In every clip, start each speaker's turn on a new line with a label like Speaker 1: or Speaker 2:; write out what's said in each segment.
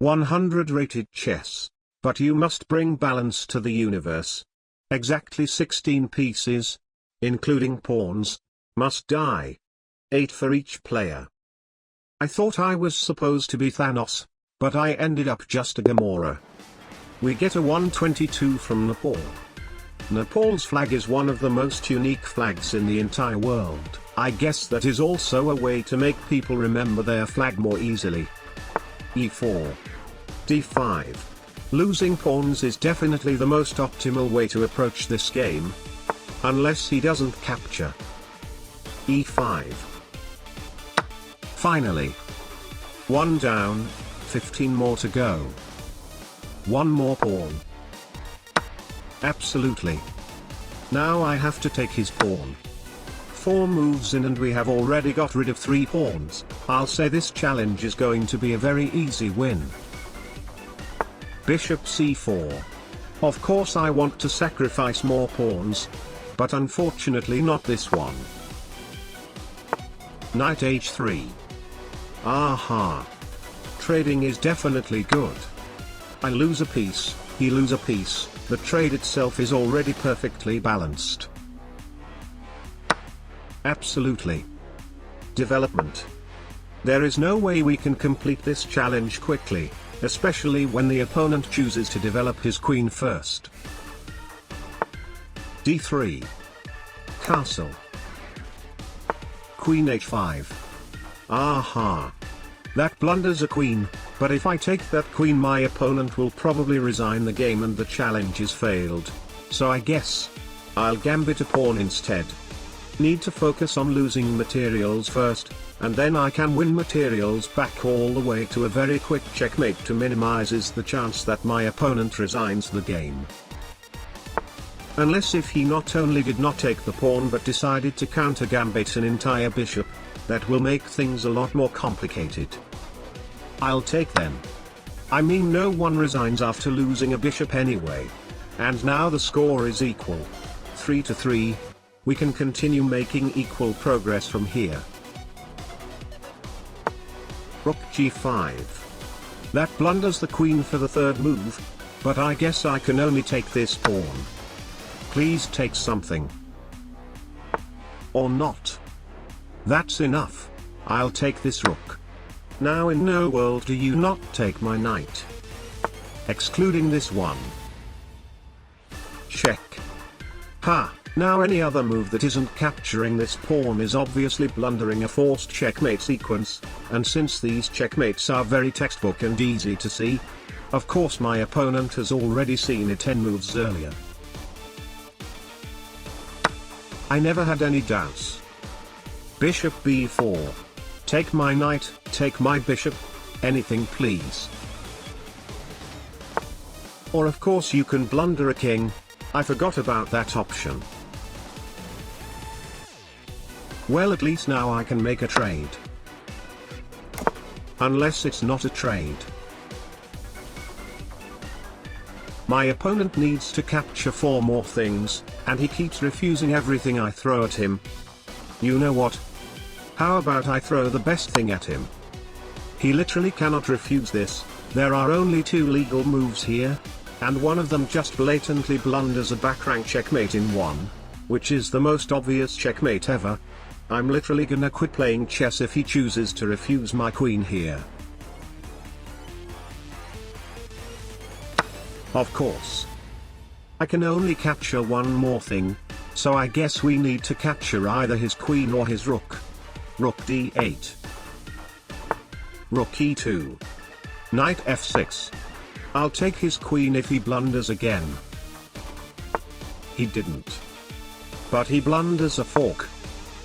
Speaker 1: 100 rated chess. But you must bring balance to the universe. Exactly 16 pieces, including pawns, must die. 8 for each player. I thought I was supposed to be Thanos, but I ended up just a Gamora. We get a 122 from Nepal. Nepal's flag is one of the most unique flags in the entire world. I guess that is also a way to make people remember their flag more easily. E4. D5. Losing pawns is definitely the most optimal way to approach this game. Unless he doesn't capture. E5. Finally. 1 down, 15 more to go. 1 more pawn. Absolutely. Now I have to take his pawn. 4 moves in and we have already got rid of 3 pawns. I'll say this challenge is going to be a very easy win. Bishop c4. Of course I want to sacrifice more pawns, but unfortunately not this one. Knight h3. Aha. Trading is definitely good. I lose a piece, he lose a piece, the trade itself is already perfectly balanced. Absolutely. Development. There is no way we can complete this challenge quickly, especially when the opponent chooses to develop his queen first. D3. Castle. Queen h5. Aha. That blunders a queen, but if I take that queen my opponent will probably resign the game and the challenge is failed. So I guess I'll gambit a pawn instead. Need to focus on losing materials first, and then I can win materials back all the way to a very quick checkmate to minimizes the chance that my opponent resigns the game. Unless if he not only did not take the pawn but decided to counter gambit an entire bishop, that will make things a lot more complicated. I'll take them. I mean no one resigns after losing a bishop anyway. And now the score is equal. 3-3. We can continue making equal progress from here. Rook g5. That blunders the queen for the 3rd move, but I guess I can only take this pawn. Please take something. Or not. That's enough. I'll take this rook. Now in no world do you not take my knight. Excluding this one. Check. Ha! Now any other move that isn't capturing this pawn is obviously blundering a forced checkmate sequence, and since these checkmates are very textbook and easy to see, of course my opponent has already seen it 10 moves earlier. I never had any doubts. Bishop b4. Take my knight, take my bishop, anything please. Or of course you can blunder a king, I forgot about that option. Well at least now I can make a trade. Unless it's not a trade. My opponent needs to capture 4 more things, and he keeps refusing everything I throw at him. You know what? How about I throw the best thing at him? He literally cannot refuse this. There are only 2 legal moves here, and one of them just blatantly blunders a backrank checkmate in one, which is the most obvious checkmate ever. I'm literally gonna quit playing chess if he chooses to refuse my queen here. Of course. I can only capture one more thing, so I guess we need to capture either his queen or his rook. Rook d8. Rook e2. Knight f6. I'll take his queen if he blunders again. He didn't. But he blunders a fork.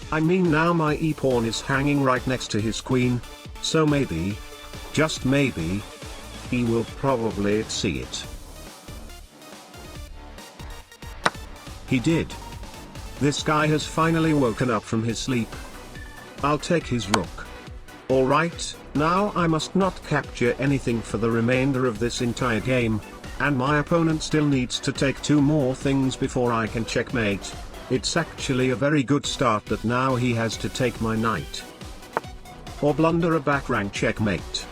Speaker 1: I mean now my e-pawn is hanging right next to his queen, so maybe, just maybe, he will probably see it. He did. This guy has finally woken up from his sleep. I'll take his rook. Alright, now I must not capture anything for the remainder of this entire game, and my opponent still needs to take 2 more things before I can checkmate. It's actually a very good start that now he has to take my knight. Or blunder a backrank checkmate.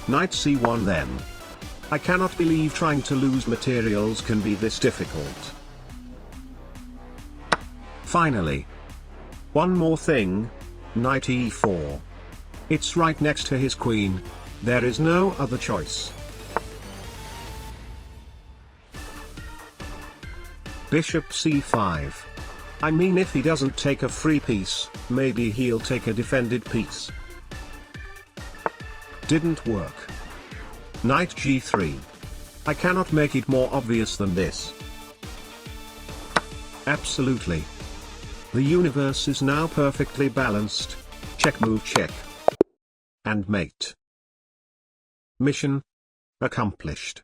Speaker 1: Knight c1 then. I cannot believe trying to lose materials can be this difficult. Finally. One more thing. Knight e4. It's right next to his queen. There is no other choice. Bishop c5. I mean, if he doesn't take a free piece, maybe he'll take a defended piece. Didn't work. Knight g3. I cannot make it more obvious than this. Absolutely. The universe is now perfectly balanced. Check move check. And mate. Mission accomplished.